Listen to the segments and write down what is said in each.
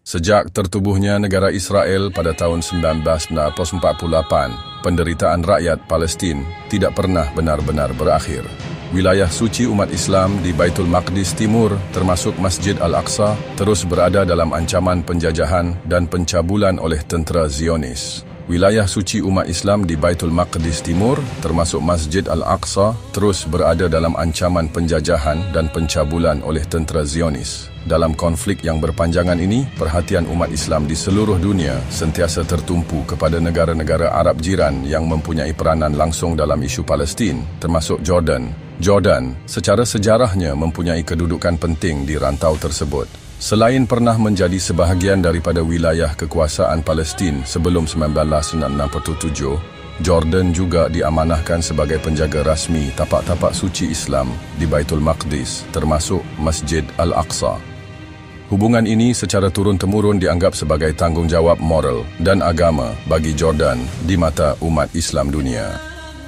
Sejak tertubuhnya negara Israel pada tahun 1948, penderitaan rakyat Palestin tidak pernah benar-benar berakhir. Wilayah suci umat Islam di Baitul Maqdis Timur, termasuk Masjid Al-Aqsa, terus berada dalam ancaman penjajahan dan pencabulan oleh tentera Zionis. Wilayah suci umat Islam di Baitul Maqdis Timur, termasuk Masjid Al-Aqsa, terus berada dalam ancaman penjajahan dan pencabulan oleh tentera Zionis. Dalam konflik yang berpanjangan ini, perhatian umat Islam di seluruh dunia sentiasa tertumpu kepada negara-negara Arab jiran yang mempunyai peranan langsung dalam isu Palestin, termasuk Jordan. Jordan, secara sejarahnya mempunyai kedudukan penting di rantau tersebut. Selain pernah menjadi sebahagian daripada wilayah kekuasaan Palestin sebelum 1967, Jordan juga diamanahkan sebagai penjaga rasmi tapak-tapak suci Islam di Baitul Maqdis, termasuk Masjid Al-Aqsa. Hubungan ini secara turun-temurun dianggap sebagai tanggungjawab moral dan agama bagi Jordan di mata umat Islam dunia.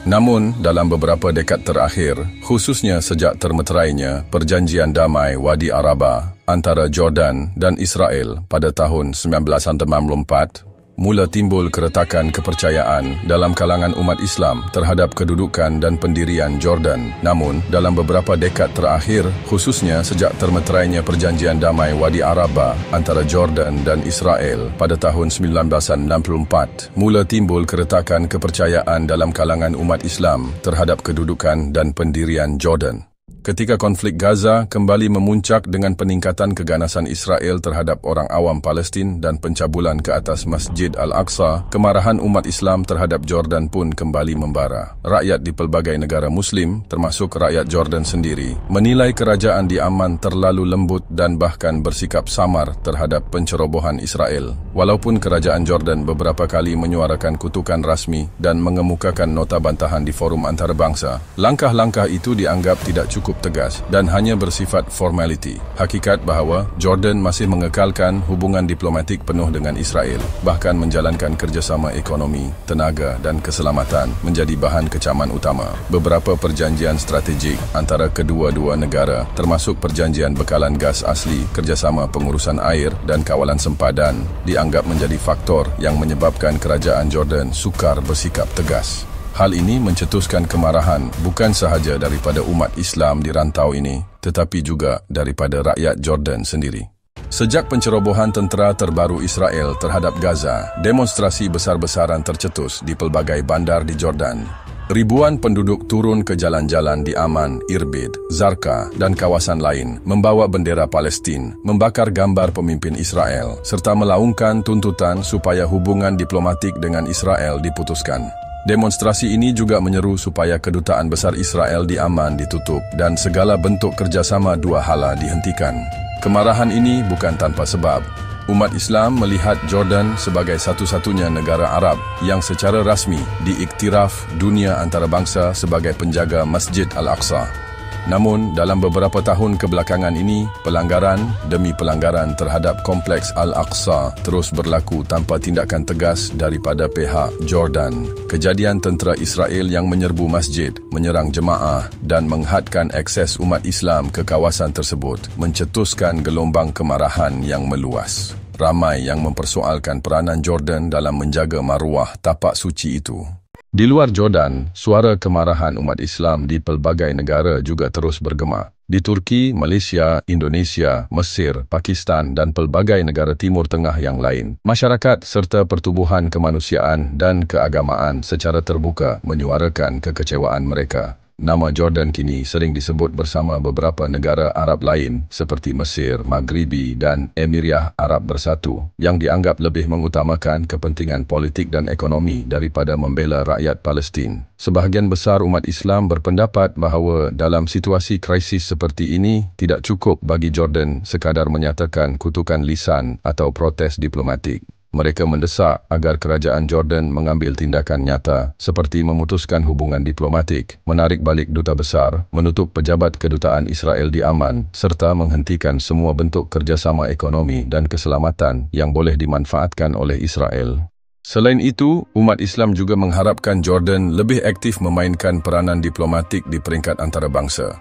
Namun, dalam beberapa dekad terakhir, khususnya sejak termeterainya Perjanjian Damai Wadi Araba antara Jordan dan Israel pada tahun 1994, mula timbul keretakan kepercayaan dalam kalangan umat Islam terhadap kedudukan dan pendirian Jordan. Namun, dalam beberapa dekad terakhir, khususnya sejak termeterainya Perjanjian Damai Wadi Araba antara Jordan dan Israel pada tahun 1964, mula timbul keretakan kepercayaan dalam kalangan umat Islam terhadap kedudukan dan pendirian Jordan. Ketika konflik Gaza kembali memuncak dengan peningkatan keganasan Israel terhadap orang awam Palestin dan pencabulan ke atas Masjid Al-Aqsa, kemarahan umat Islam terhadap Jordan pun kembali membara. Rakyat di pelbagai negara Muslim, termasuk rakyat Jordan sendiri, menilai kerajaan di Amman terlalu lembut dan bahkan bersikap samar terhadap pencerobohan Israel. Walaupun kerajaan Jordan beberapa kali menyuarakan kutukan rasmi dan mengemukakan nota bantahan di forum antarabangsa, langkah-langkah itu dianggap tidak cukup tegas dan hanya bersifat formality. Hakikat bahawa Jordan masih mengekalkan hubungan diplomatik penuh dengan Israel, bahkan menjalankan kerjasama ekonomi, tenaga dan keselamatan menjadi bahan kecaman utama. Beberapa perjanjian strategik antara kedua-dua negara, termasuk perjanjian bekalan gas asli, kerjasama pengurusan air dan kawalan sempadan, dianggap menjadi faktor yang menyebabkan kerajaan Jordan sukar bersikap tegas. Hal ini mencetuskan kemarahan bukan sahaja daripada umat Islam di rantau ini, tetapi juga daripada rakyat Jordan sendiri. Sejak pencerobohan tentera terbaru Israel terhadap Gaza, demonstrasi besar-besaran tercetus di pelbagai bandar di Jordan. Ribuan penduduk turun ke jalan-jalan di Amman, Irbid, Zarqa dan kawasan lain, membawa bendera Palestin, membakar gambar pemimpin Israel, serta melaungkan tuntutan supaya hubungan diplomatik dengan Israel diputuskan. Demonstrasi ini juga menyeru supaya kedutaan besar Israel di Amman ditutup dan segala bentuk kerjasama dua hala dihentikan. Kemarahan ini bukan tanpa sebab. Umat Islam melihat Jordan sebagai satu-satunya negara Arab yang secara rasmi diiktiraf dunia antarabangsa sebagai penjaga Masjid Al-Aqsa. Namun, dalam beberapa tahun kebelakangan ini, pelanggaran demi pelanggaran terhadap kompleks Al-Aqsa terus berlaku tanpa tindakan tegas daripada pihak Jordan. Kejadian tentera Israel yang menyerbu masjid, menyerang jemaah dan menghadkan akses umat Islam ke kawasan tersebut mencetuskan gelombang kemarahan yang meluas. Ramai yang mempersoalkan peranan Jordan dalam menjaga maruah tapak suci itu. Di luar Jordan, suara kemarahan umat Islam di pelbagai negara juga terus bergema. Di Turki, Malaysia, Indonesia, Mesir, Pakistan dan pelbagai negara Timur Tengah yang lain, masyarakat serta pertubuhan kemanusiaan dan keagamaan secara terbuka menyuarakan kekecewaan mereka. Nama Jordan kini sering disebut bersama beberapa negara Arab lain seperti Mesir, Maghribi dan Emiriyah Arab Bersatu yang dianggap lebih mengutamakan kepentingan politik dan ekonomi daripada membela rakyat Palestin. Sebahagian besar umat Islam berpendapat bahawa dalam situasi krisis seperti ini tidak cukup bagi Jordan sekadar menyatakan kutukan lisan atau protes diplomatik. Mereka mendesak agar kerajaan Jordan mengambil tindakan nyata seperti memutuskan hubungan diplomatik, menarik balik duta besar, menutup pejabat kedutaan Israel di Amman, serta menghentikan semua bentuk kerjasama ekonomi dan keselamatan yang boleh dimanfaatkan oleh Israel. Selain itu, umat Islam juga mengharapkan Jordan lebih aktif memainkan peranan diplomatik di peringkat antarabangsa.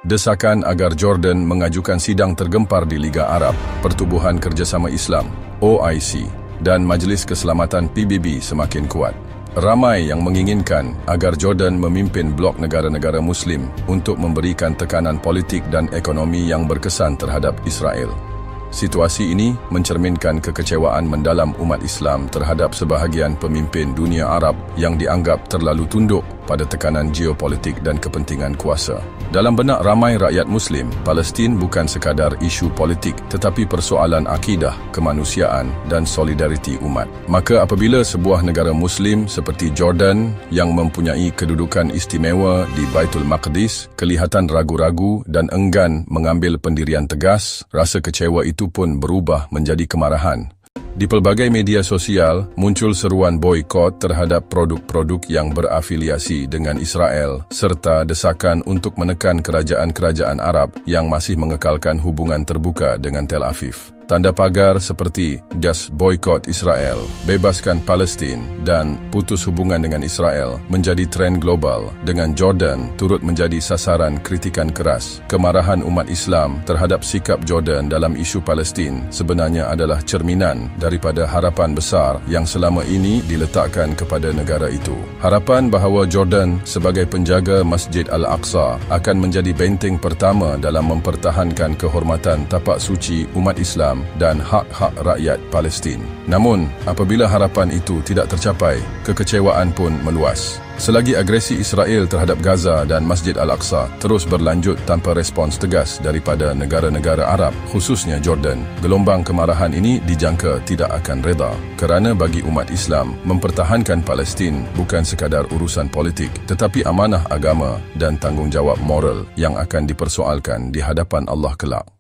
Desakan agar Jordan mengajukan sidang tergempar di Liga Arab, Pertubuhan Kerjasama Islam, OIC, dan Majlis Keselamatan PBB semakin kuat. Ramai yang menginginkan agar Jordan memimpin blok negara-negara Muslim untuk memberikan tekanan politik dan ekonomi yang berkesan terhadap Israel. Situasi ini mencerminkan kekecewaan mendalam umat Islam terhadap sebahagian pemimpin dunia Arab yang dianggap terlalu tunduk pada tekanan geopolitik dan kepentingan kuasa. Dalam benak ramai rakyat Muslim, Palestin bukan sekadar isu politik tetapi persoalan akidah, kemanusiaan dan solidariti umat. Maka apabila sebuah negara Muslim seperti Jordan yang mempunyai kedudukan istimewa di Baitul Maqdis kelihatan ragu-ragu dan enggan mengambil pendirian tegas, rasa kecewa itu pun berubah menjadi kemarahan. Di pelbagai media sosial, muncul seruan boikot terhadap produk-produk yang berafiliasi dengan Israel serta desakan untuk menekan kerajaan-kerajaan Arab yang masih mengekalkan hubungan terbuka dengan Tel Aviv. Tanda pagar seperti Just Boycott Israel, Bebaskan Palestin dan Putus Hubungan dengan Israel menjadi tren global dengan Jordan turut menjadi sasaran kritikan keras. Kemarahan umat Islam terhadap sikap Jordan dalam isu Palestin sebenarnya adalah cerminan daripada harapan besar yang selama ini diletakkan kepada negara itu. Harapan bahawa Jordan sebagai penjaga Masjid Al-Aqsa akan menjadi benteng pertama dalam mempertahankan kehormatan tapak suci umat Islam dan hak-hak rakyat Palestin. Namun, apabila harapan itu tidak tercapai, kekecewaan pun meluas. Selagi agresi Israel terhadap Gaza dan Masjid Al-Aqsa terus berlanjut tanpa respons tegas daripada negara-negara Arab, khususnya Jordan, gelombang kemarahan ini dijangka tidak akan reda. Kerana bagi umat Islam, mempertahankan Palestin bukan sekadar urusan politik, tetapi amanah agama dan tanggungjawab moral yang akan dipersoalkan di hadapan Allah kelak.